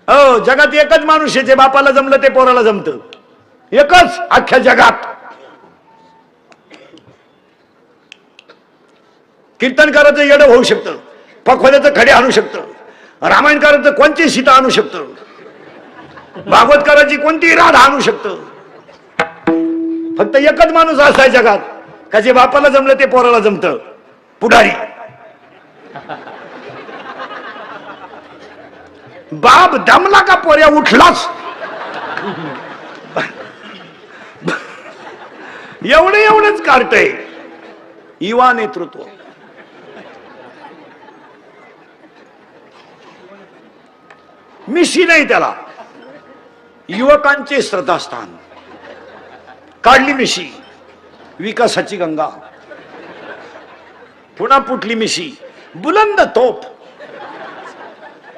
हो, जगात एकच माणूस आहे जे बापाला जमलं ते पोराला जमतं, एकच अख्ख्या जगात. कीर्तनकाराचं येडं होऊ शकतं, पखवाद्याचं खडे आणू शकतं, रामायणकाराचं कोणती सीता आणू शकतं, भागवतकाराची कोणती राधा आणू शकतं. फक्त एकच माणूस असा आहे जगात का जे बापाला जमलं ते पोराला जमतं, पुढारी. बाप दमला का पोऱ्या उठलाच. एवढंच काढतंय युवा नेतृत्व. मिशी नाही त्याला, युवकांचे श्रद्धास्थान. काढली मिशी, विकासाची गंगा. पुन्हा फुटली मिशी, बुलंद तोप.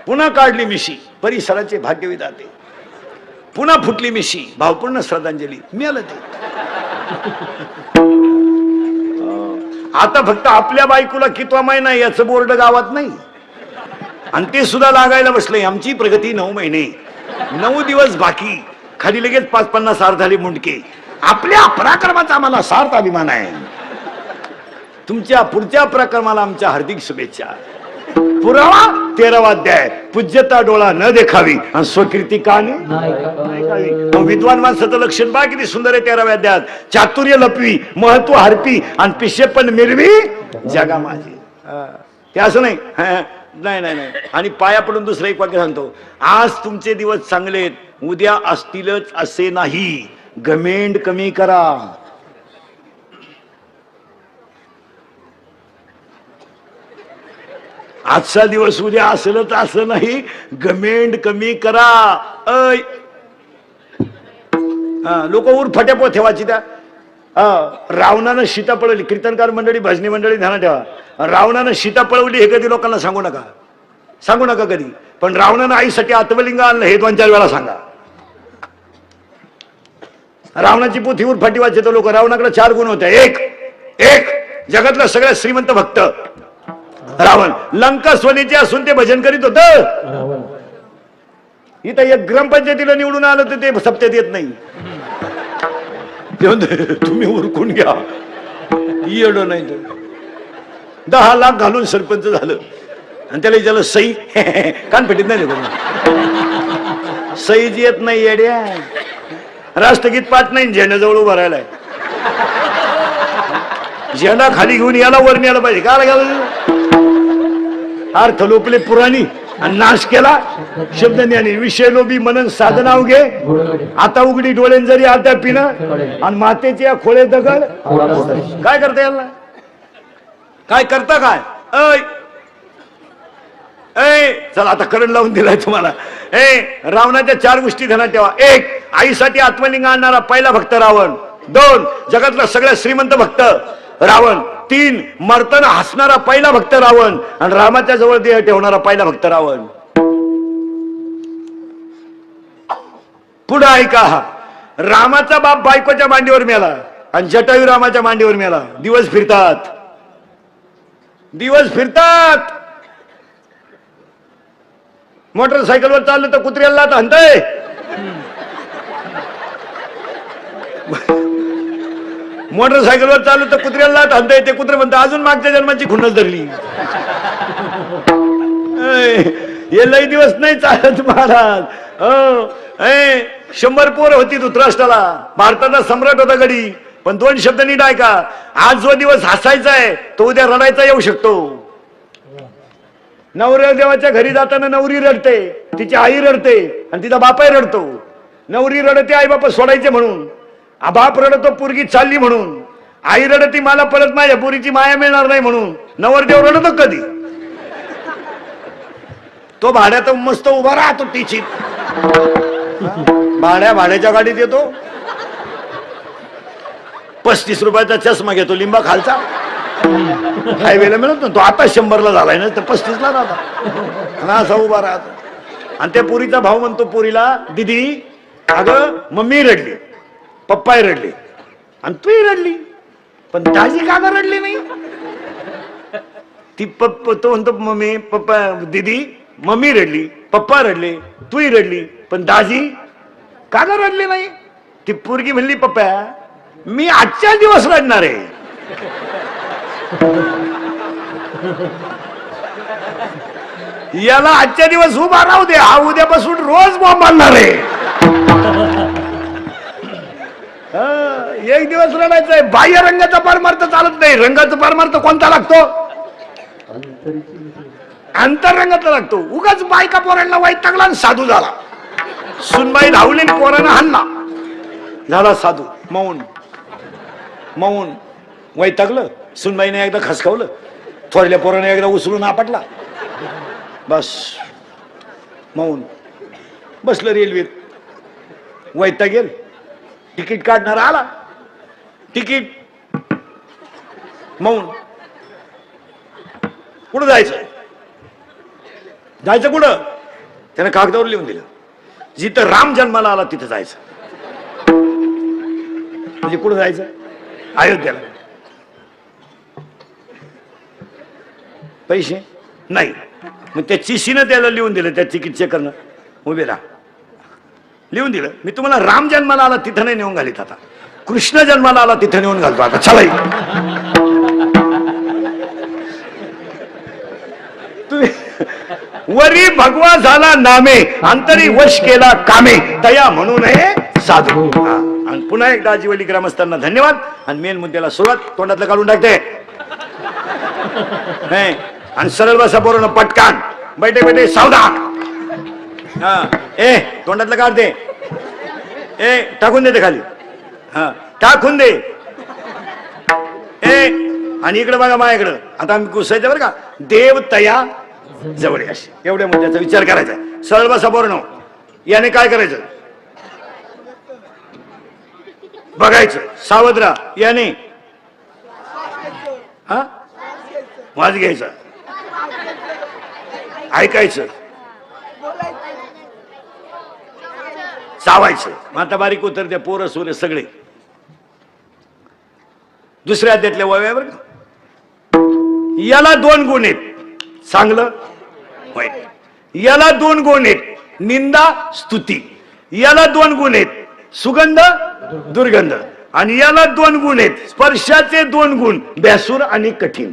पुन्हा काढली मिशी, परिसराचे भाग्यविधाते. पुन्हा फुटली मिशी, भावपूर्ण श्रद्धांजली. मिळालं ते. आता फक्त आपल्या बायकोला कितवा महिना याचं बोर्ड गावात नाही, आणि ते सुद्धा लागायला बसले. आमची प्रगती 9 महिने, 9 दिवस बाकी, खाली लगेच 5-50 सार झाले मुंडके. आपल्या पराक्रमाचा आम्हाला सार्थ अभिमान आहे. तुमच्या पुढच्या पराक्रमाला आमच्या हार्दिक शुभेच्छा. पुरावा 13वा अध्याय, पूज्यता डोळा न देखावी आणि स्वकीर्ती का नाही. विद्वान माणसाचं लक्षण बा किती सुंदर आहे 13व्या अध्यायात. चातुर्य लपवी, महत्व हरपी आणि पिशेपण मिरवी जगा माझी. ते असं नाही, नाही नाही नाही. आणि पाया पडून दुसरं एक वाक्य सांगतो, आज तुमचे दिवस चांगले आहेत, उद्या असतीलच असे नाही. घमेंड कमी करा. आजचा दिवस उद्या असेलच असं नाही, घमेंड कमी करा. लोक उरफाट्या ठेवायची त्या. रावणानं सीता पळवली. कीर्तनकार मंडळी, भजनी मंडळी ध्यानात ठेवा. रावणानं सीता पळवली हे कधी लोकांना सांगू नका, सांगू नका कधी. पण रावणानं आईसाठी आत्मलिंग आणलं हे 2-4 वेळा सांगा. रावणाची पोथी उरफाटी वाचते तो लोक. रावणाकडे 4 गुण होते. एक जगातला सगळ्यात श्रीमंत भक्त रावण. लंका सोनेची असून ते भजन करीत होत. इथं एक ग्रामपंचायतीला निवडून आलं तर ते सप्त्यात येत नाही. तुम्ही उरकून घ्या, येड नाही तर. 10 लाख घालून सरपंच झालं आणि त्याला विचारलं सई, कानफटीत नाही सईच येत नाही येड्या. राष्ट्रगीत पाठ नाही, झेंड्याजवळ उभा राहिलाय. झेंडा खाली घेऊन याला वर न्यायला पाहिजे. काय घाल अर्थ लोपले पुराणी आणि नाश केला शब्द ज्ञानी. विषय लोभी मनन साधना उगे, आता उघडी डोळ्यान जरी आद्या पिणं आणि मातेचे या खोळे दगड. काय करता याला, काय करता काय. चला आता करंट लावून दिलाय तुम्हाला. रावणाच्या 4 गोष्टी ध्यानात ठेवा. 1 आईसाठी आत्मलिंग आणणारा पहिला भक्त रावण. 2 जगातला सगळ्यात श्रीमंत भक्त रावण. 3 मरताना हसणारा पहिला भक्त रावण आणि रामाच्या जवळ देह ठेवणारा पहिला भक्त रावण. पुढे ऐका, रामाचा बाप बायकोच्या मांडीवर मेला आणि जटायू रामाच्या मांडीवर मेला. दिवस फिरतात, दिवस फिरतात. मोटरसायकलवर चाललं तर कुत्र्याला हाणतंय. मोटरसायकलवर चाललं तर कुत्र्याला हाणतंय. ते कुत्रे म्हणतं अजून मागच्या जन्माची खुन्नस धरली. हे लई दिवस नाही चालत महाराज. 100 पोर होती धृतराष्ट्राला. भारताचा सम्राट होता गडी. पण 2 शब्द नीट ऐका. आज जो दिवस हसायचा आहे तो उद्या रडायचा येऊ शकतो. नवऱ्या देवाच्या घरी जाताना नवरी रडते, तिची आई रडते आणि तिचा बापाही रडतो. नवरी रडते आई बापा सोडायचे म्हणून, बाप रडतो पोरगी चालली म्हणून, आई रडती मला परत माझ्या पोरीची माया मिळणार नाही म्हणून. नवरदेव रडतो कधी. तो भाड्यात मस्त उभा राहतो टिचीत. भाड्याच्या गाडीत येतो. 35 रुपयाचा चष्मा घेतो लिंबा खालचा. हायवेला मिळत ना तो. आता 100ला झालाय ना, तर 35ला राहता. असा उभा राहतो. आणि त्या पुरीचा भाऊ म्हणतो पुरीला, दिदी अगं मम्मी रडली, पप्पाही रडली आणि तूही रडली, पण दाजी का रडली नाही. ती तो म्हणतो मम्मी पप्पा दिदी मम्मी रडली, पप्पा रडले, तूही रडली, पण दाजी का ग रडली नाही? ती पोरगी म्हणली, पप्पा मी आजच्या दिवस रडणार आहे. याला आजच्या दिवस उभा राहू दे, हा उद्यापासून रोज बॉम्ब मारणार आहे. एक दिवस रडायचंय. बाह्य रंगाचा परमार्थ चालत नाही, रंगाचा परमार्थ कोणता लागतो? अंतरंगातला लागतो. उगाच बायका पोरांना वैतागला आणि साधू झाला. सुनबाई धावली पोरांना हाणला, झाला साधू. मौन मौन वैतागलं. सुनबाईने एकदा खसकावलं, थोरल्या पोराने एकदा उचलून आपटला, बस मौन. बसलं रेल्वेत, वैताग गेल. तिकीट काढणार आला, तिकीट मौन. कुठं जायचं? जायचं कुठं? त्यानं कागदावर लिहून दिलं, जिथं राम जन्माला आला तिथं जायचं. म्हणजे कुठं जायचं? अयोध्येला. पैसे नाही, मग त्या चिशीनं त्याला लिहून दिलं, त्या तिकीट चेक करणं, उभे राहा, लिहून दिलं. मी तुम्हाला राम जन्माला आला तिथं नाही नेऊन घालीत, आता कृष्ण जन्माला आला तिथं नेऊन घालतो. आता चला, तुम्ही वरी भगवा झाला नामे, अंतरी वश केला कामे, तया म्हणू नये साधू. आणि पुन्हा एकदा आजीवली ग्रामस्थांना धन्यवाद. आणि मेन मुद्द्याला सुरुवात. तोंडातलं काढून टाकते आणि सरळ बसा बरोबर पटकान. बैठे बैठे सावधान. तोंडातलं काढ दे, टाकून दे ते खाली, टाकून दे. आणि इकडे बघा माझ्याकडं. आता आम्ही घुसायचं बरं का. देव तया जवळ अशी, एवढ्या मुद्द्याचा विचार करायचा. सरळ बसा बरोबर. याने काय करायचं? बघायचं, सावध राहा. याने वाज घ्यायचा, ऐकायचं, चावायचं. माता बारीक उतरते, पोरं सोरे सगळे. दुसऱ्या अध्यायातल्या वयावर याला 2 गुण आहेत, चांगलं वाईट. याला 2 गुण आहेत, निंदा स्तुती. याला 2 गुण आहेत, सुगंध दुर्गंध. आणि याला 2 गुण आहेत, स्पर्शाचे 2 गुण, बेसूर आणि कठीण.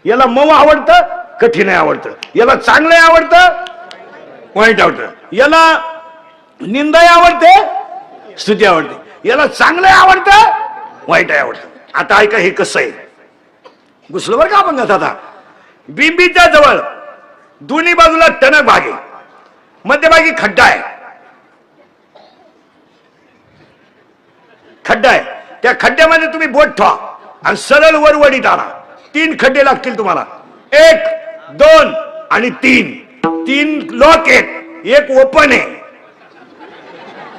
याला मऊ आवडतं, कठीण आवडतं. याला चांगलं आवडतं, वाईट आवडतं. याला निंदा आवडते, स्तुती आवडते. याला चांगलं आवडतं, वाईट आवडतं. आता ऐका हे कसं आहे. घुसलं बरं का आपण आता. बिंबीच्या जवळ दोन्ही बाजूला टणक भाग आहे, मध्यभागी खड्डा आहे. खड्डा आहे, त्या खड्ड्यामध्ये तुम्ही बोट ठेवा आणि सरळ वरवडीत आणा. 3 खड्डे लागतील तुम्हाला, 1, 2 आणि 3. 3 लॉक आहेत, 1 ओपन आहे.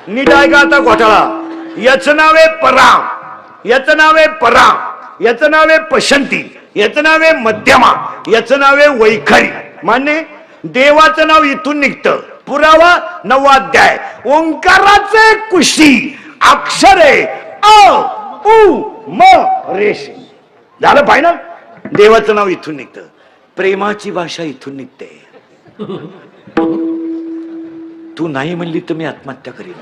नीट ऐका आता घोटाळा. याचं नाव आहे पराम, याचं नाव आहे पराम, याचं नाव आहे पशंती, याचं नाव आहे मध्यमा, याचं नाव आहे वैखरी. मान्य? देवाचं नाव इथून निघतं. पुरावा 9वा अध्याय. ओंकाराचे कुशी अक्षर आहे अ उ म रेश. झालं फायनल. देवाचं नाव इथून निघतं, प्रेमाची भाषा इथून निघते. तू नाही म्हणली तर मी आत्महत्या करीन.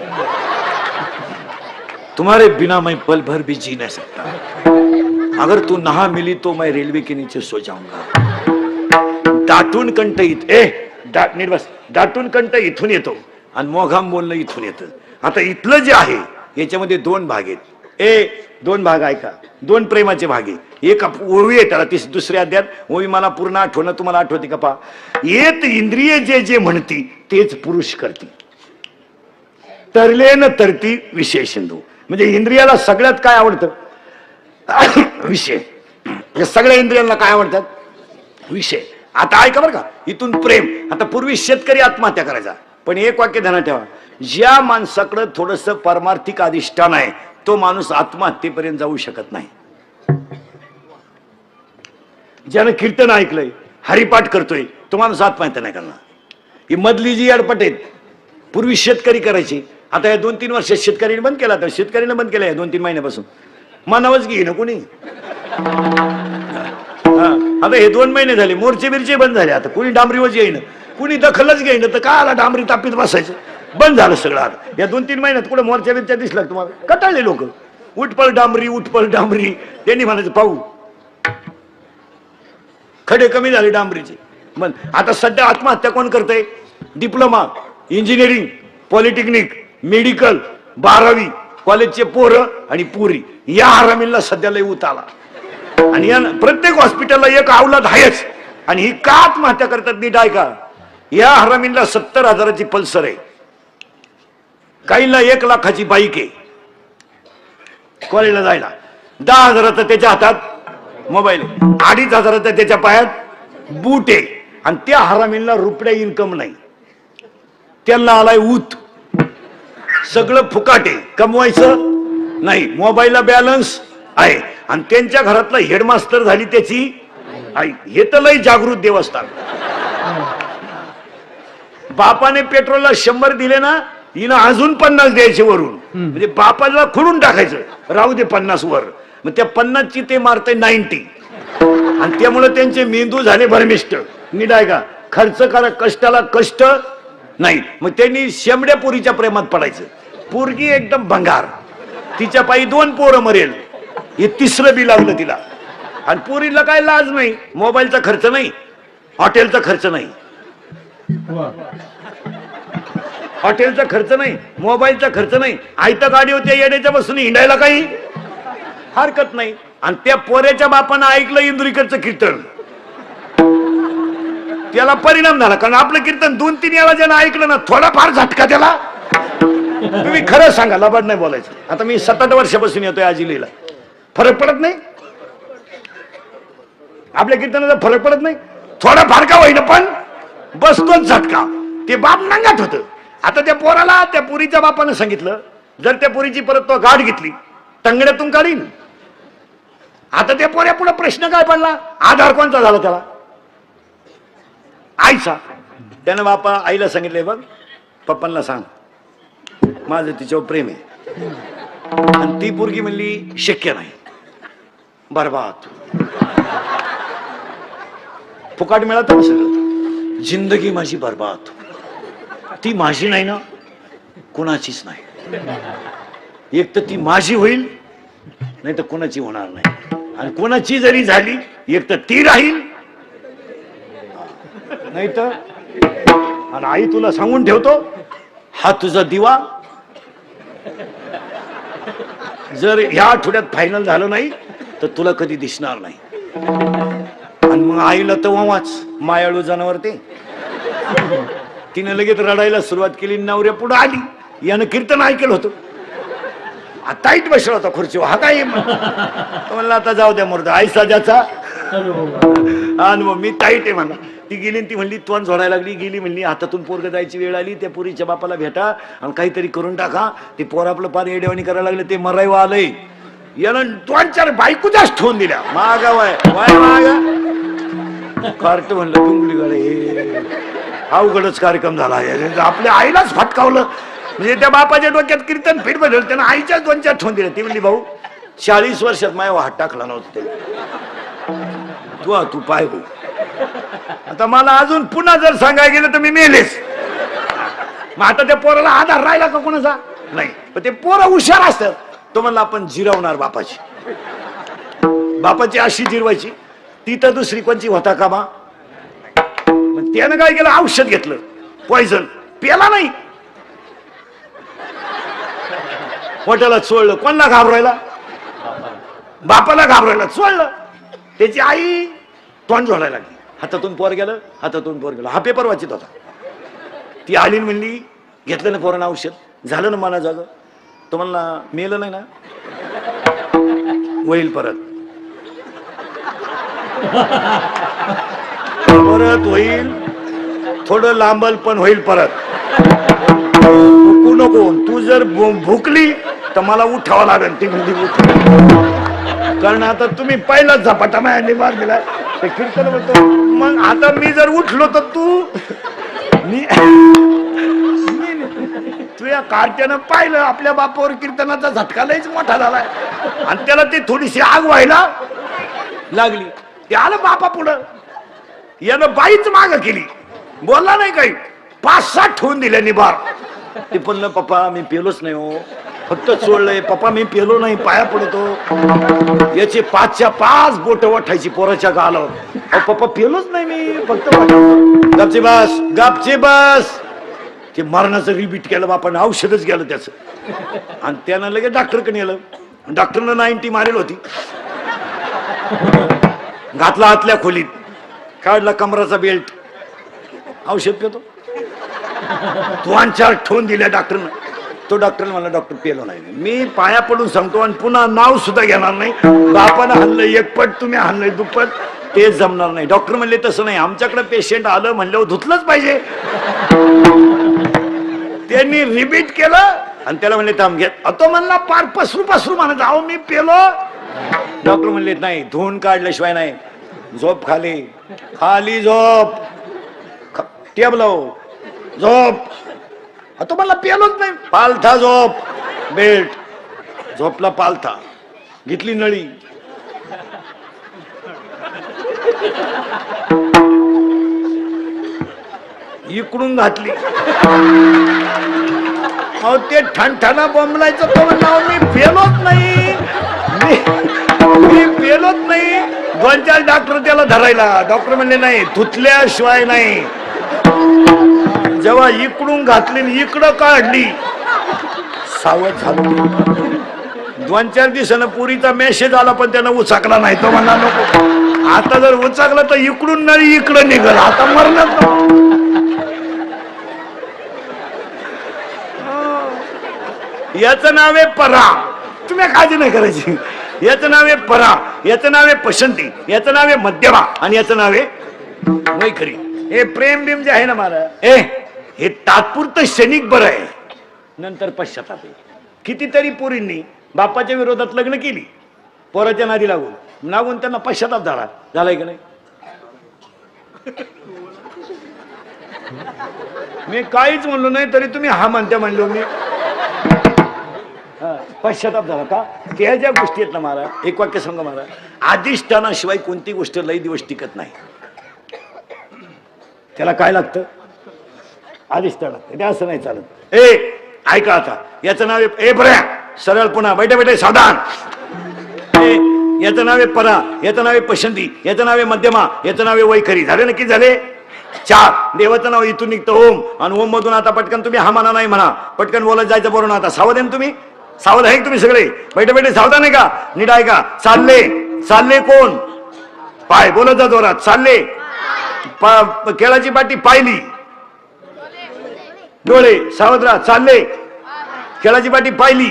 तुम्हारे बिना मैं पल भर भी जी नहीं सकता. अगर तू नहा मिली तो मैं रेलवे के नीचे सो जाऊंगा. दाटून कंठ नीट बस. दाटून कंठ इथून येतो आणि मोघाम बोलणं इथून येतं. आता इथलं जे आहे याच्यामध्ये 2 भाग आहेत. 2 भाग ऐका. 2 प्रेमाचे भाग आहे. एक ओवी आहे त्याला, दुसऱ्या अध्यायात ओवी मला पूर्ण आठवणं. तुम्हाला आठवते का पा. येत इंद्रिय जे जे म्हणती तेच पुरुष करती, तरले न तरती विषय सिंधू. म्हणजे इंद्रियाला सगळ्यात काय आवडतं? विषय. या सगळ्या इंद्रियांना काय आवडतात? विषय. आता ऐका बरं का, इथून प्रेम. आता पूर्वी शेतकरी आत्महत्या करायचा, पण एक वाक्य ध्यानात ठेवा. ज्या माणसाकडे थोडस परमार्थिक अधिष्ठान आहे तो माणूस आत्महत्येपर्यंत जाऊ शकत नाही. ज्यानं कीर्तन ऐकलंय, हरिपाठ करतोय, तो माणूस आत्महत्या नाही करणार. ही मधली जी अडपट आहेत, पूर्वी शेतकरी करायची, आता या 2-3 वर्षात शेतकऱ्यांनी बंद केला. तर शेतकऱ्यांना बंद केलं 2-3 महिन्यापासून. मानावच घेईन कोणी. आता हे 2 महिने झाले, मोर्चे बिरचे बंद झाले. आता कोणी डांबरीवच येईन. कुणी दखलच घेईन तर का आला डांबरी तापीत बसायचं. बंद झालं सगळं. आता या 2-3 महिन्यात कुठे मोर्चा बिर्चा दिसला तुम्हाला? कटाळले लोक. उठपळ डांबरी. त्यांनी म्हणायचं पाहू खडे कमी झाले डांबरीचे. मग आता सध्या आत्महत्या कोण करतंय? डिप्लोमा, इंजिनिअरिंग, पॉलिटेक्निक, मेडिकल, 12वी कॉलेजचे पोरं आणि पुरी. या हरामींना सध्या लय उत आला. आणि या प्रत्येक हॉस्पिटलला एक अवलाद आहेच. आणि ही का आत्महत्या करतात नीट ऐका. या हरामींना 70,000ची पल्सर आहे, काहींना 1 लाखाची बाईक आहे कॉलेजला जायला, 10,000चा त्याच्या हातात मोबाईल आहे, 2,500चा त्याच्या पायात बूट आहे. आणि त्या हरामींना रुपया इन्कम नाही. त्यांना आलाय ऊत. सगळं फुकाट आहे, कमवायचं नाही, मोबाईलला बॅलन्स आहे. आणि त्यांच्या घरातला हेडमास्टर झाली त्याची आई. हे तर लय जागृत देवस्थान. बापाने पेट्रोलला 100 दिले ना, हिनं अजून 50 द्यायचे वरून. म्हणजे बापाला खुडून टाकायचं, राहू दे 50 वर. मग त्या 50ची ते मारते 90. आणि त्यामुळे त्यांचे मेंदू झाले भरमिष्ट. नीट आहे का? खर्च करा, कष्टाला कष्ट नाही. मग त्यांनी शेंबड्या पोरीच्या प्रेमात पडायचं. पोरगी एकदम भंगार, तिच्या पायी 2 पोरं मरेल, हे 3रं बी लागलं तिला. आणि पोरीला काय लाज नाही, मोबाईलचा खर्च नाही, हॉटेलचा खर्च नाही, हॉटेलचा खर्च नाही, मोबाईलचा खर्च नाही. आयत्या गाडीवर येण्याच्या बसून हिंडायला काही हरकत नाही. आणि त्या पोऱ्याच्या बापानं ऐकलं इंदुरीकरचं कीर्तन, त्याला परिणाम झाला. कारण आपलं कीर्तन 2-3 वेळा ज्यानं ऐकलं ना, थोडाफार झटका त्याला. तुम्ही खरं सांगा, लबाड नाही बोलायचं. आता मी 7-8 वर्षापासून येतोय आजिलीला, फरक पडत नाही आपल्या कीर्तनाचा, फरक पडत नाही. थोडाफार का होईना पण बसतोच झटका. ते बाप नांगात होतं. आता त्या पोराला त्या पुरीच्या बापानं सांगितलं, जर त्या पुरीची परत तो गाठ घेतली टंगड्यातून काढीन. आता त्या पोऱ्या पुढे प्रश्न काय पडला? आधार कोणता झाला त्याला? आईचा. त्यानं बापा आईला सांगितलंय, बघ पप्पांना सांग माझं तिच्यावर प्रेम आहे. आणि ती पोरगी म्हणली शक्य नाही, बरबाद, फुकाट मिळालं सगळं, जिंदगी माझी बरबाद. ती माझी नाही ना, कुणाचीच नाही. एक तर ती माझी होईल, नाही तर कुणाची होणार नाही. आणि कोणाची जरी झाली, एक तर ती राहील, नाही तर. आणि आई तुला सांगून ठेवतो, हा तुझा दिवा जर ह्या आठवड्यात फायनल झालं नाही तर तुला कधी दिसणार नाही. आणि मग आईला तर वाच मायाळू जनावर ते. तिने लगेच रडायला सुरुवात केली. नवऱ्या पुढे आली, यानं कीर्तन ऐकलं होतं, ताईट बसला होता खुर्चीवर. हा काय म्हणला, आता जाऊ द्या मुर्दा, आई साजाचा. आणि मग मी ताईट आहे म्हणा. ती गेली, ती म्हणली तोंड झोडायला लागली. गेली म्हणली, हातातून पोरग जायची वेळ आली, त्या पोरीच्या बापाला भेटा आणि काहीतरी करून टाका. ते पोर आपलं पार येडेवाणी करायला लागले, ते मरायवा आलंय. यानं 2-4 बायकोच्याच ठेवून दिल्या. मागा वाय वाय मागा कार्ट म्हणलं डुंगली गडे. अवघडच कार्यक्रम झाला. आपल्या आईलाच फटकावलं. म्हणजे त्या बापाच्या डोक्यात कीर्तन फिट बदल, त्यानं आईच्याच 2-4 ठेवून दिल्या. ती म्हणली, भाऊ 40 वर्षात माझ्या हात टाकला नव्हता तू पाय भाऊ. आता मला अजून पुन्हा जर सांगायला गेलं तर मी मेलेच. मग आता त्या पोराला आधार राहिला का कोणाचा? नाही. पण ते पोरं हुशार असतात. तो म्हणला आपण जिरवणार बापाची. बापाची अशी जिरवायची, ती तर दुसरी कोणची होता का बा. मग त्यानं काय केलं, औषध घेतलं, पॉइझन प्याला नाही, हॉटेलात सोडलं. कोणाला घाबरायला? बापाला घाबरायला सोडलं. त्याची आई तोंड जोडायला लागली. हातातून पोर गेलं, हातातून पोर गेलं. हा पेपर वाचित होता. ती आली म्हणली, घेतलं ना पोरानं औषध, झालं ना मला जाग. तो म्हणला मेलं नाही ना, होईल परत, परत होईल, थोडं लांबल पण होईल परत. नको, तू जर भुकली तर मला उठावं लागेल. ती म्हणजे उठ, कारण आता तुम्ही पहिलाच झपाटा मायाने मार दिला. ते कीर्तन म्हणतो, मग आता मी जर उठलो तर तू तुझ्या कार्ट्यानं पाहिलं आपल्या बापावर कीर्तनाचा झटका लयच मोठा झालाय. आणि त्याला ती थोडीशी आग व्हायला लागली. ते आलं बापा पुढं, यानं बाईच माग केली. बोलला नाही काही, 5-6 ठेवून दिल्या निभार. ते पण पप्पा मी पेलोच नाही हो, फक्त चोळलंय पप्पा, मी पेलो नाही, पाया पडतो. याचे 5च्या 5 बोट वाटायची पोराच्या गालावर. पप्पा पेलोच नाही मी, फक्त गपची बस, गपची बस. ते मरणाचं रिपीट केलं बापानं, औषधच गेलं त्याचं. आणि त्यानं लगेच डॉक्टरकडे नेलं. डॉक्टरनं 90 मारेल होती. घातला आतल्या खोलीत, काढला कमराचा बेल्ट, औषध पितो. 2-4 ठेवून दिल्या डॉक्टरनं. तो डॉक्टर मला डॉक्टर पेलो नाही. मी पाया पडून सांगतो आणि पुन्हा नाव सुद्धा घेणार नाही. बापानं हल्लंय एकपट, तुम्ही हल्लंय दुप्पट, ते जमणार नाही. डॉक्टर म्हणले तसं नाही, आमच्याकडे पेशंट आलं म्हणल्यावर धुतलंच पाहिजे. त्यांनी रिपीट केलं आणि त्याला म्हणले थांब घेत. तो म्हणला पार पसरू म्हणत, अहो मी पेलो. डॉक्टर म्हणले नाही, धुवून काढल्याशिवाय नाही. झोप खाली, खाली झोप, टेबल झोप. तो मला पेलोच नाही. पालथा झोप, बेल्ट. झोपला पालथा, घेतली नळी. इकडून घातली. अहो ते ठणठणा बोंबलायचं. तो म्हणला मी पेलोच नाही, मी पेलोच नाही. 2-4 डॉक्टर त्याला धरायला. डॉक्टर म्हणले नाही, धुतल्याशिवाय नाही. जेव्हा इकडून घातली इकडं काढली, सावध झालो. 2-4 दिवसानं पुरीचा मेसेज आला पण त्यानं उचाकला नाही. तो म्हणला नको, आता जर उचाकला तर इकडून नळी इकडं निघल, आता मरणार नको. याचं नाव आहे परा. तुम्ही काळजी नाही करायची. याचं नाव आहे परा, याचं नाव आहे पसंती, याचं नाव आहे मध्यमा आणि याचं नाव आहे वैखरी. हे प्रेम बिम जे आहे ना मला, हे तात्पुरतं क्षणिक बरं आहे, नंतर पश्चाताप आहे. कितीतरी पोरींनी बापाच्या विरोधात लग्न केली, पोराच्या नादी लागून त्यांना पश्चाताप झालाय की नाही. मी काहीच म्हणलो नाही तरी तुम्ही हा म्हणता म्हणलो. मी पश्चाताप झाला का? त्या ज्या गोष्टी आहेत ना महाराज, एक वाक्य सांगा महाराज, अधिष्ठानाशिवाय कोणती गोष्ट लई दिवस टिकत नाही. त्याला काय लागतं? अधिष्ठान लागतं. ते असं नाही चालत. ऐका आता, याचं नाव आहे बऱ्या सरळ, पुन्हा बैठे सावधान. याचं नाव आहे परा, याचं नाव आहे पसंती, याचं नाव आहे मध्यमा, याचं नाव आहे वैखरी. झाले नक्की झाले 4. देवाचं नाव इथून निघतं ओम, आणि ओम मधून आता पटकन तुम्ही हा म्हणा नाही म्हणा, पटकन बोलत जायचं बरोबर. आता सावध आहे तुम्ही, सावध आहे तुम्ही सगळे, बैठे सावधान आहे का? नीट आहे का? चालले कोण? पाय, बोलत जा जोरात. चालले, केळाची पाटी पाहिली, डोळे, सावध राहा. चालले, केळाची पाटी पाहिली,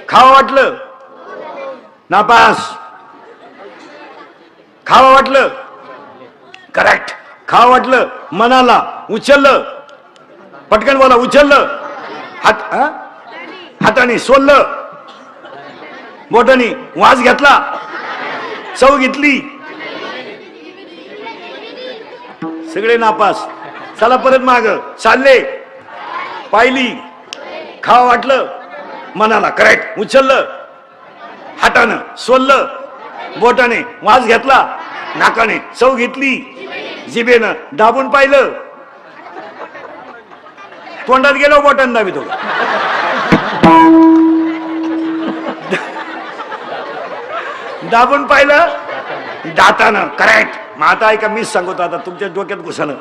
खावा वाटलं, नापास. खावा वाटलं, करेक्ट. खावा वाटलं, मनाला उचललं, पटकन बोला, उचललं. हाताने सोललं, बोटाने वास घेतला, चव घेतली, सगळे नापास. चला परत माग. चालले, पाहिली, खावा वाटलं, मनाला करेक्ट, उचललं, हातानं सोललं, बोटाने वास घेतला, नाकाने चव घेतली, जिभेनं दाबून पाहिलं, तोंडात गेलो बोटानं दाबितो. दाबून पाहिलं, दातानं करेक्ट. मग आता ऐका, मीच सांगतो आता, तुमच्या डोक्यात घुसानं.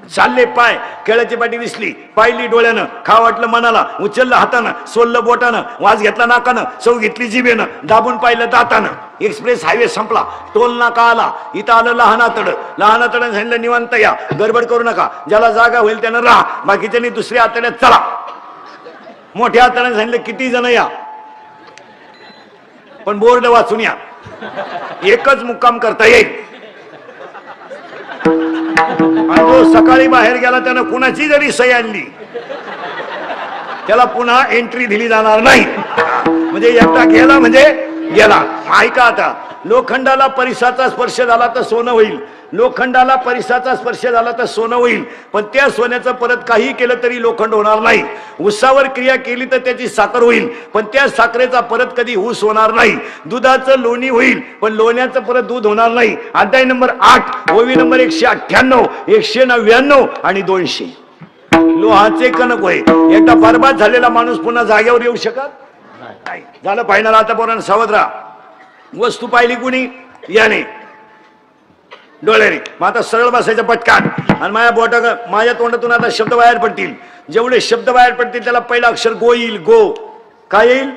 चालले, पाय, केळाची पाटी दिसली, पाहिली डोळ्यानं, खा वाटलं मनाला, उचललं हातानं, सोललं बोटानं, वास घेतला नाकानं, चव घेतली जिभेनं, दाबून पाहिलं दातानं. एक्सप्रेस हायवे संपला, टोल नाका आला, इथं आलं लहान आतडं सांगितलं निवांत या, गडबड करू नका, ज्याला जागा होईल त्यानं राहा, बाकीच्यांनी दुसऱ्या आतड्यात चला. मोठ्या आतड्याने सांगितलं किती जण या, पण बोर्ड वाचून या, एकच मुक्काम करता येईल. आणि जो सकाळी बाहेर गेला त्यानं कुणाची जरी सही आणली त्याला पुन्हा एंट्री दिली जाणार नाही. म्हणजे एकटा गेला म्हणजे गेला. ऐका आता, लोखंडाला परिसाचा स्पर्श झाला तर सोनं होईल, लोखंडाला परिसाचा स्पर्श झाला तर सोनं होईल, पण त्या सोन्याचं परत काही केलं तरी लोखंड होणार नाही. ऊसावर क्रिया केली तर त्याची साखर होईल, पण त्या साखरेचा परत कधी ऊस होणार नाही. दुधाचं लोणी होईल, पण लोण्याचं परत दूध होणार नाही. अध्याय नंबर 8, ओवी नंबर 198, 199 आणि 200. लोहाचे कणक होय. एकदा बरबाद झालेला माणूस पुन्हा जागेवर येऊ शकत नाही. झालं फायनल. आता पोरांनो सावध राहा. वस्तू पाहिली कुणी? याने डोळ्याने. मग आता सरळ बसायचं पटकान, आणि माझ्या तोंडातून आता शब्द बाहेर पडतील. जेवढे शब्द बाहेर पडतील त्याला पहिला अक्षर गो येईल. गो काय येईल?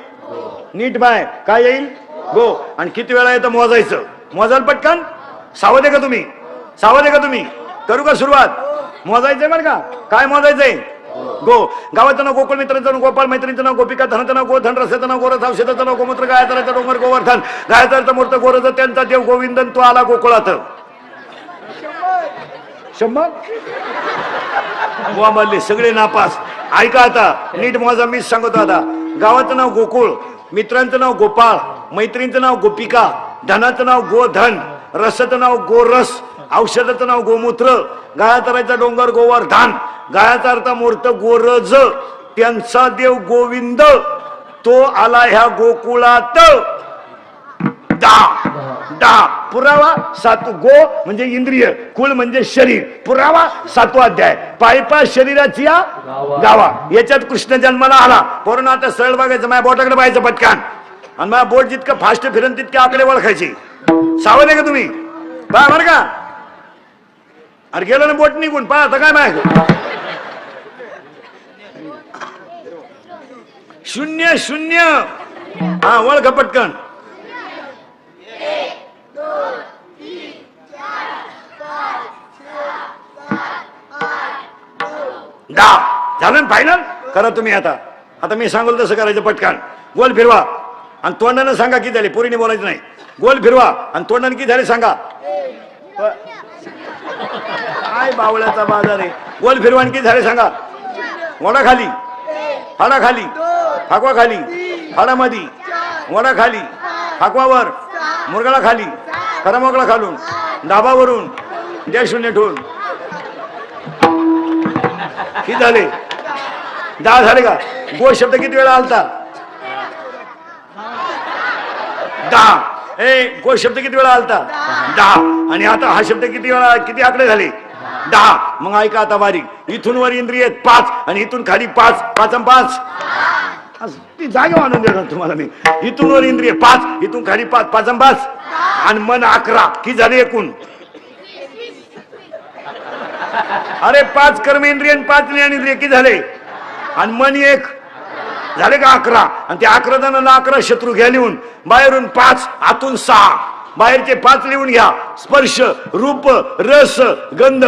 नीट बाय काय येईल? गो. आणि किती वेळा येतं मोजायचं. मोजाल पटकन. सावध आहे का तुम्ही? सावध आहे का तुम्ही? करू का सुरुवात? मोजायचंय बरं का. काय मोजायचंय? गो. गावाचं नाव गोकुळ, मित्रांचं नाव गोपाळ, मैत्रिणीचं नाव गोपिका, धनाचं नाव गोधन, रसाचं नाव गोरस, औषधाचं नाव गोमूत्र, गायचा डोंगर गोवर्धन, गायचा मूर्त गोरज, त्यांचा देव गोविंदन, तो आला गोकुळात. 100 बोंबले सगळे नापास. ऐका आता नीट मोजा. मीच सांगतो आता. गावाचं नाव गोकुळ, मित्रांचं नाव गोपाळ, मैत्रिणीचं नाव गोपिका, धनाचं नाव गोधन, रसाचं नाव गोरस, औषधाचं नाव गोमूत्र, गायाचा डोंगर गोवर्धन, गायाचा अर्थ मूर्त गोरज, त्यांचा देव गोविंद, तो आला ह्या गोकुळात. पुरावा 7. गो म्हणजे इंद्रिय, कुळ म्हणजे शरीर, पुरावा 7वा अध्याय. पायपा शरीराची गावा. याच्यात कृष्ण जन्माला आला. पोरांनो आता सरळ बघायचं. माझ्या बोटाकडे पाहायचं पटकान, आणि माझ्या बोट जितकं फास्ट फिरन तितके आकडे ओळखायचे. सावध आहे का तुम्ही? पहा बरं का. अरे गेलं ना बोट निघून. पहा आता काय माहिती. 0 0. हा ओळखा पटकन. 10 झालं ना फायनल. करा तुम्ही आता. आता मी सांगेल तसं करायचं पटकन. गोल फिरवा आणि तोंडानं सांगा किती झाले. पोरीने बोलायचं नाही. गोल फिरवा आणि तोंडानं किती झाले सांगा. काय बावळ्याचा बाजार आहे. गोल फिरवा आणि किती झाले सांगा. वडा खाली, हाडा खाली, फाकवा खाली, हाडा मधी, वडा खाली, फाकवावर, मुरगाळा खाली, खरा मोकळा खालून, डाबावरून, द्या 0 ठेवून. किती झाले? 10 झाले का? गो शब्द किती वेळा आलता? 10. गो शब्द किती वेळा आलता? 10. आणि आता हा शब्द किती वेळा, किती आकडे झाले? 10. मग ऐका आता बारीक. इथून वर इंद्रिय 5 आणि इथून खाली 5. 5 आणि 5 ती जागा आणून देणार तुम्हाला मी. इथून वर इंद्रिय 5, इथून खाली 5. 5 आणि 5 आणि मन 11. किती झाले एकूण? अरे 5 कर्मेंद्रिय आणि 5 ज्ञानेंद्रिय किती झाले? आणि मन 1 झाले का? 11. आणि ते 11 जणांना 11 शत्रू घ्या लिहून. बाहेरून 5, आतून 6. बाहेरचे 5 लिहून घ्या. स्पर्श, रूप, रस, गंध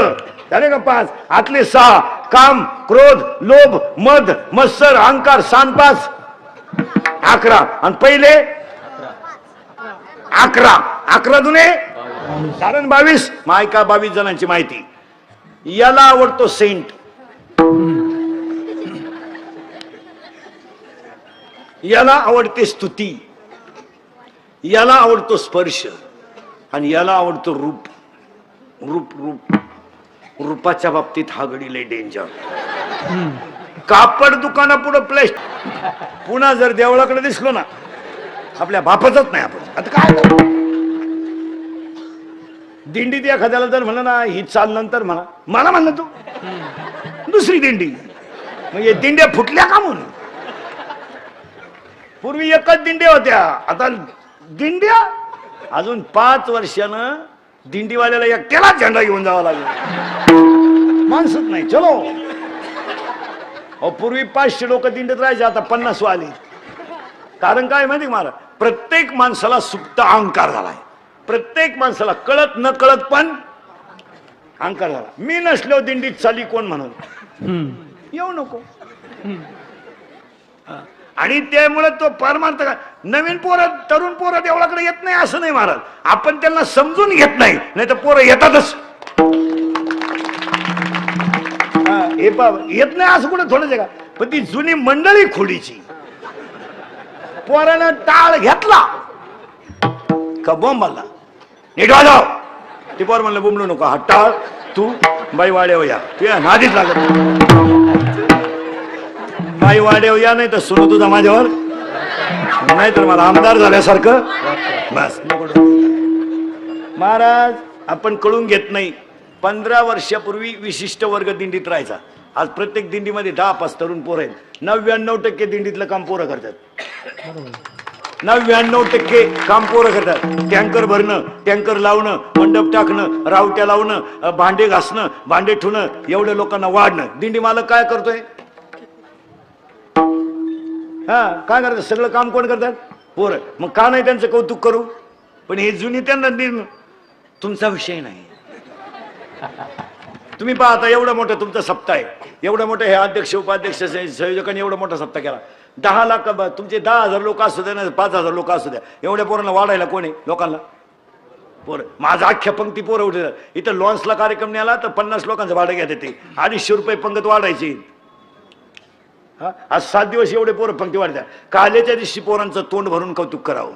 झाले का 5. आतले 6. काम, क्रोध, लोभ, मद, मत्सर, अहंकार, 5 11. आणि पहिले 11. 11 दुने कारण 22. मायका 22 जणांची माहिती. याला आवडतो सेंट, याला आवडते स्तुती, याला आवडतो स्पर्श, आणि याला आवडतो रूप. रूप रूप रूपाच्या बाबतीत हा गडी लय डेंजर. कापड दुकाना पुढे प्लेस. पुन्हा जर देवळाकडे दिसलो ना आपल्या बापाचंच नाही आपण. आता काय दिंडीत एखाद्याला जर म्हणलं ना ही चाल नंतर म्हणा, मला म्हणलं तू दुसरी दिंडी. म्हणजे दिंड्या फुटल्या का म्हणून? पूर्वी एकच दिंड्या होत्या, आता दिंड्या. अजून 5 वर्षानं दिंडीवाल्याला एकट्याला झेंडा घेऊन जावा लागला. माणसंच नाही. चलो पूर्वी 500 लोक दिंडीत राहायचे, आता 50 आले. कारण काय माहिती मला? प्रत्येक माणसाला सुप्त अहंकार झालाय. प्रत्येक माणसाला कळत न कळत पण अहंकार झाला. मी नसलो दिंडीत चाली कोण म्हणून येऊ नको. आणि त्यामुळे तो परमार्थ नवीन पोरं, तरुण पोरं देवळाकडे येत नाही असं नाही महाराज. आपण त्यांना समजून घेत नाही, नाही तर पोरं येतातच. येत नाही असं कुठे थोडं का. पण ती जुनी मंडळी खोडीची. पोरानं टाळ घेतला का बॉम्ब आला नीट वाजव. ते पोर म्हणलं बोंबलू नको हट्टा तू बाई वाड्यावर या तू या नादीच लागत बाई वाड्यावर या नाही तर सुरू तुझा माझ्यावर नाही तर मला आमदार झाल्यासारखं बस. महाराज आपण कळून घेत नाही. 15 वर्षापूर्वी विशिष्ट वर्ग दिंडीत राहायचा. आज प्रत्येक दिंडीमध्ये 10-5 तरुण पोरं आहेत. 99% दिंडीतलं काम पोरं करतात. 99% काम पोरं करतात. टँकर भरणं, टँकर लावणं, मंडप टाकणं, रावट्या लावणं, भांडे घासणं, भांडे ठेवणं, एवढ्या लोकांना वाढणं. दिंडी मालक काय करतोय? हा काय करतात? सगळं काम कोण करतात? पोरं. मग का नाही त्यांचं कौतुक करू? पण हे जुनी त्यांना तुमचा विषय नाही. तुम्ही पाहता एवढा मोठा तुमचा सप्ताह आहे, एवढा मोठा हे अध्यक्ष उपाध्यक्ष संयोजकांनी एवढा मोठा सप्ताह केला. 10 लाख तुमचे 10,000 लोक असू द्या ना 5,000 लोक असू द्या, एवढ्या पोरांना वाढायला कोणी लोकांना पोरं. माझा अख्ख्या पंक्ती पोरं उठे. इथं लॉन्सला कार्यक्रम आला तर 50 लोकांचं भाडं घ्या देते. 250 रुपये पंगत वाढायची. हा आज 7 दिवस एवढे पोरं पंक्ती वाढत्या. कालेच्या दिवशी पोरांचं तोंड भरून कौतुक करावं.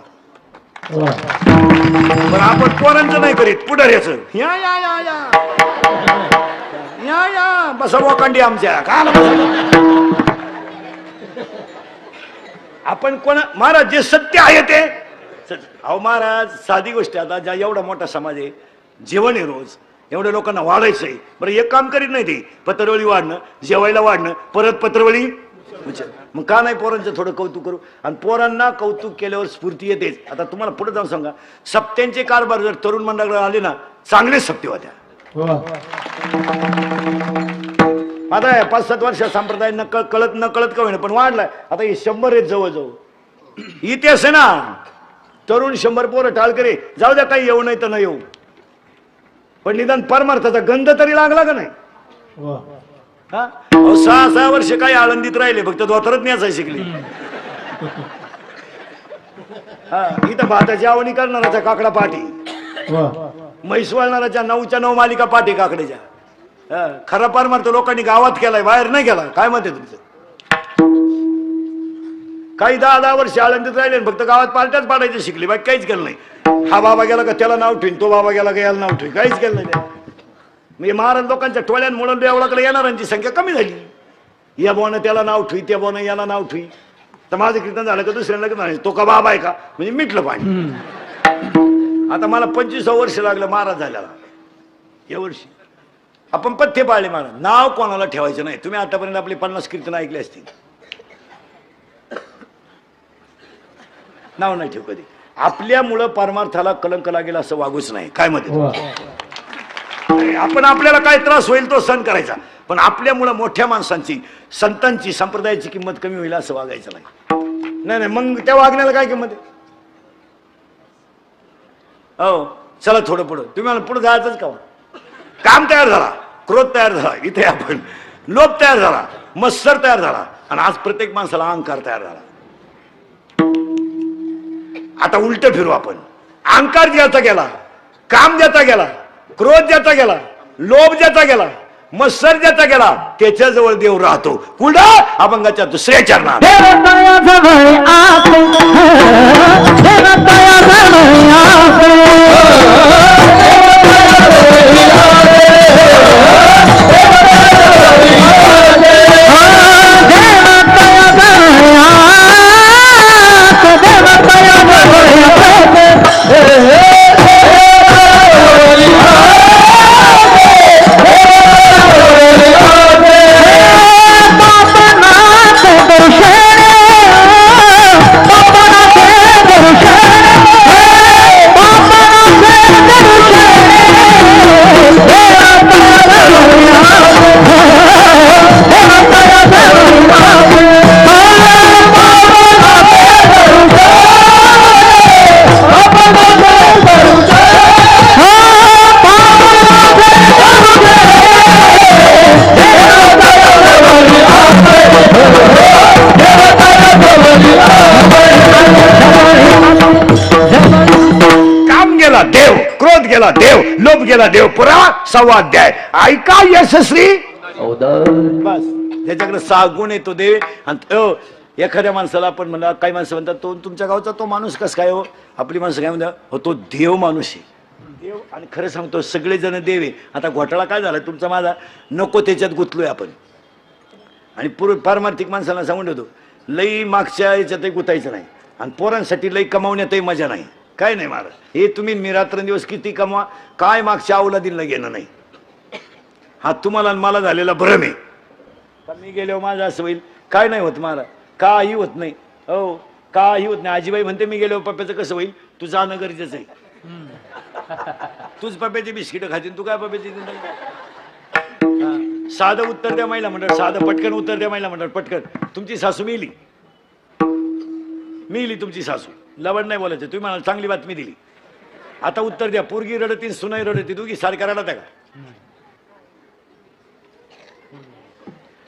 पण आपण पोरांचं नाही करीत, पुढाऱ्याचं. या या या या या या बसा वाकांडी आमच्या काल आपण कोणा महाराज जे सत्य आहे ते. अहो महाराज साधी गोष्ट आता ज्या एवढा मोठा समाज आहे, जेवण आहे रोज, एवढ्या लोकांना वाढायचंय. बरं एक काम करीत नाही ते पत्रवळी वाढणं, जेवायला वाढणं, परत पत्रवळी. मग का नाही पोरांचं थोडं कौतुक करू? आणि पोरांना कौतुक केल्यावर स्फूर्ती येतेच. आता तुम्हाला पुढे जाऊन सांगा, सप्त्यांचे कारभार जर तरुण मंडळाकडे आले ना, चांगलेच सप्ते होत्या. आता 5-7 वर्ष संप्रदाय कळत न कळत का होईना पण वाढलाय. आता हे 100 आहेत जवळजवळ. इतिहास आहे ना, तरुण 100 पोरं टाळकरे जाऊ द्या, काही येऊ नाही तर न येऊ, पण निदान परमार्थाचा गंध तरी लागला का नाही? 6 वर्ष काही आळंदीत राहिले, फक्त धोतरच न्यायचं शिकले. इथं भाताची आवणी करणाराच्या काकडा पाठी, म्हैस वळणाराच्या 9च्या 9 मालिका पाठी काकड्याच्या. खरा परमार्थ लोकांनी गावात केलाय, बाहेर नाही केला. काय मत आहे तुमचं? काही 10 वर्ष आळंदीत राहिले, फक्त गावात पार्ट्याच पाडायचे शिकले, बाकी काहीच केलं नाही. हा बाबा गेला का त्याला नाव ठेवीन, तो बाबा गेला का याला नाव ठेवीन, काहीच केलं नाही. म्हणजे महाराज लोकांच्या टोळ्यांमुळे देवळाकडे येणाऱ्यांची संख्या कमी झाली. या बोनं त्याला नाव ठेवी, त्या बोनं याला नाव ठेवी. तर माझं कीर्तन झालं का दुसऱ्याला नाही, तो का बाबा आहे का म्हणजे मिटलं पाणी. आता मला 25 वर्ष लागलं महाराज झाल्याला. या वर्षी आपण पथ्य पाळले महाराज. नाव कोणाला ठेवायचं नाही. तुम्ही आतापर्यंत आपली 50 कीर्तन ऐकले असतील. नाव नाही ठेव कधी. आपल्यामुळं परमार्थाला कलंक लागेल असं वागूच नाही. काय मध्ये आपण आपल्याला काय त्रास होईल तो सहन करायचा, पण आपल्यामुळं मोठ्या माणसांची, संतांची, संप्रदायाची किंमत कमी होईल असं वागायचं नाही. नाही मग त्या वागण्याला काय किंमत आहे? हो चला थोडं पुढं. तुम्ही मला पुढे जायचंच का? काम तयार झाला, क्रोध तयार झाला, इथे आपण लोभ तयार झाला, मत्सर तयार झाला, आणि आज प्रत्येक माणसाला अहंकार तयार झाला. आता उलट फिरू आपण. अहंकार ज्याचा गेला, काम ज्याचा गेला, क्रोध ज्याचा गेला, लोभ ज्याचा गेला, मत्सर ज्याचा गेला, त्याच्याजवळ देव राहतो. कुठं? अभंगाच्या 2ऱ्या चरणात. देव, क्रोध गेला देव, लोभ गेला देव. पुरा 6वा अध्याय ऐका यशस्वी. बस ज्याच्याकडे 6 गुण येतो देव. आणि एखाद्या माणसाला आपण म्हणा, काही माणसं म्हणतात तो तुमच्या गावचा तो माणूस कस काय हो, आपली माणसं काय म्हणतात हो तो देव माणूस आहे. देव, आणि खरं सांगतो सगळेजण देव आहे. आता घोटाळा काय झाला तुमचा माझा, नको त्याच्यात गुंतलोय आपण. आणि पारमार्थिक माणसाला सांगून ठेवतो लई मागच्या याच्यातही गुतायचं नाही, आणि पोरांसाठी लई कमावण्यातही मजा नाही. काय नाही महाराज, हे तुम्ही मी रात्रंदिवस किती कमवा, काय मागच्या अवलादीला घेणं नाही. हा तुम्हाला आणि मला झालेला भ्रम आहे. तर मी गेल्यावर माझं असं होईल, काय नाही होत महाराज, काही होत नाही. हो काही होत नाही. आजीबाई म्हणते मी गेल्यावर पप्प्याचं कसं होईल, तू जाणं गरजेचं आहे. तूच पप्प्याची बिस्किटं खातील, तू काय पप्प्याची. साधं उत्तर द्या महिला मंडळ, साधं पटकन उत्तर द्या महिला मंडळ, पटकन. तुमची सासू मिली, मिली तुमची सासू, लवड नाही बोलायचं. तुम्ही मला चांगली बातमी दिली. आता उत्तर द्या. पोरगी रडती सुनाई रडती, दोघी सारख्या रडत आहे का?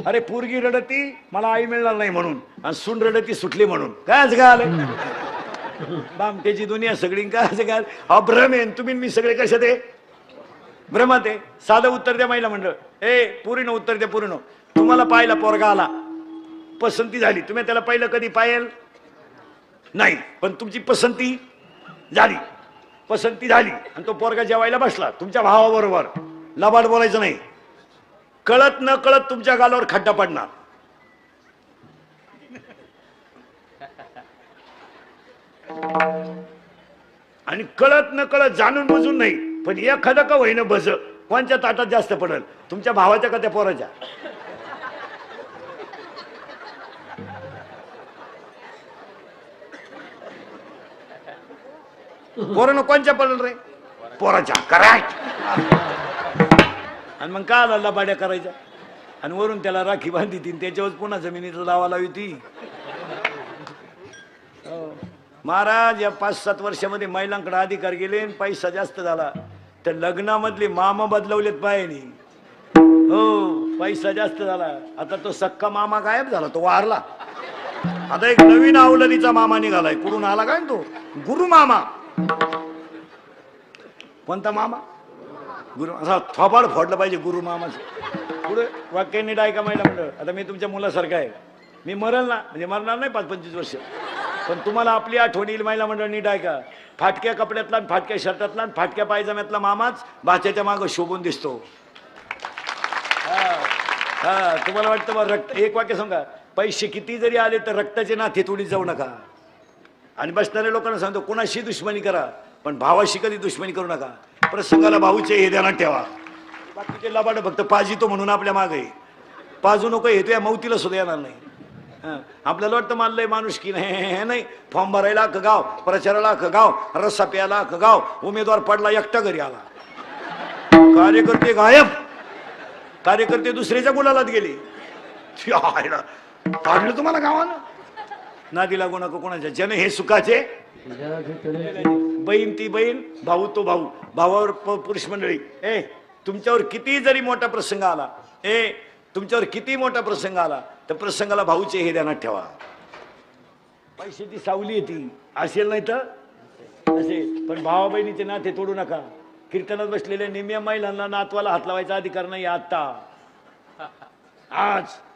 अरे पोरगी रडती मला आई मिळणार नाही म्हणून, आणि सून रडती सुटली म्हणून. काय आलं बामट्याची दुनिया सगळी. काय अभ्रम आहे. तुम्ही मी सगळे कशात आहे, भ्रमात आहे. साधं उत्तर द्या महिला मंडळ. पूर्ण उत्तर द्या. पूर्ण. तुम्हाला पाहिला पोरगा आला, पसंती झाली, तुम्ही त्याला पाहिलं कधी पायल नाही, पण तुमची पसंती झाली, पसंती झाली, आणि तो पोरगा जेवायला बसला तुमच्या भावाबरोबर. लबाड बोलायचं नाही. कळत न कळत तुमच्या गालावर खड्डा पडणार. आणि कळत न कळत, जाणून बुजून नाही, पण एखादं का होईना बज कोणच्या ताटात जास्त पडल, तुमच्या भावाच्या का त्या पोराच्या. पोरानं कोणच्या पडल रे, पोराच्या. करेक्ट. आणि मग का आला लबाड्या करायच्या, आणि वरून त्याला राखी बांधी तीन, त्याच्यावर पुन्हा जमिनीचा दावा लावी ती. महाराज या 5-7 वर्षामध्ये महिलांकडे अधिकार गेले, पैसा जास्त झाला, तर लग्नामधले मामा बदलवलेत बायानी. हो पैसा जास्त झाला. आता तो सक्का मामा गायब झाला, तो वारला. आता एक नवीन अवलदीचा मामा निघालाय. कुठून आला काय तो, गुरु मामा. कोणता मामा, गुरु. असा थोबाड फोडलं पाहिजे गुरु मामाचं. पुढे वाक्य नीट ऐका महिला मंडळ. आता मी तुमच्या मुलासारखा आहे, मी मरल ना, म्हणजे मरणार नाही 5-25 वर्ष, पण तुम्हाला आपली आठवण येईल. महिला मंडळ नीट ऐका. फाटक्या कपड्यातला, फाटक्या शर्टातला, फाटक्या पायजाम्यातला मामाच भाच्याच्या मागं शोभून दिसतो. हा तुम्हाला वाटतं बा रक्त. एक वाक्य सांगा, पैसे किती जरी आले तर रक्ताचे नाते तोडीत जाऊ नका. आणि बसणाऱ्या लोकांना सांगतो कोणाशी दुश्मनी करा, पण भावाशी कधी दुश्मनी करू नका. प्रसंगाला भाऊचे हे ध्यानात ठेवा. बाकीचे लबाड फक्त पाजितो म्हणून आपल्या मागे, पाजू नको हे तुझ्या मौतीला सुद्धा येणार नाही. आपल्याला वाटतं मानलंय माणूस की नाही. फॉर्म भरायला अख्खं गाव, प्रचाराला अख्खं गाव, रस्सा प्यायला अख्खं गाव, उमेदवार पडला एकटा घरी आला, कार्यकर्ते गायब, कार्यकर्ते दुसऱ्याच्या गुलालात गेले. काढलं तुम्हाला गावानं. नादी लागू नका कोणाच्या. जन हे सुखाचे, बहीण ती बहीण, भाऊ तो भाऊ. भावावर पुरुष मंडळी. तुमच्यावर किती जरी मोठा प्रसंग आला, तुमच्यावर किती मोठा प्रसंग आला, तर प्रसंगाला भाऊचे हे ध्यानात ठेवा. पैशाची सावली येते असेल नाही तर असेल, पण भावा बहिणीचे नाते तोडू नका. कीर्तनात बसलेल्या निम्या महिलांना नातवाला हात लावायचा अधिकार नाही. आता आज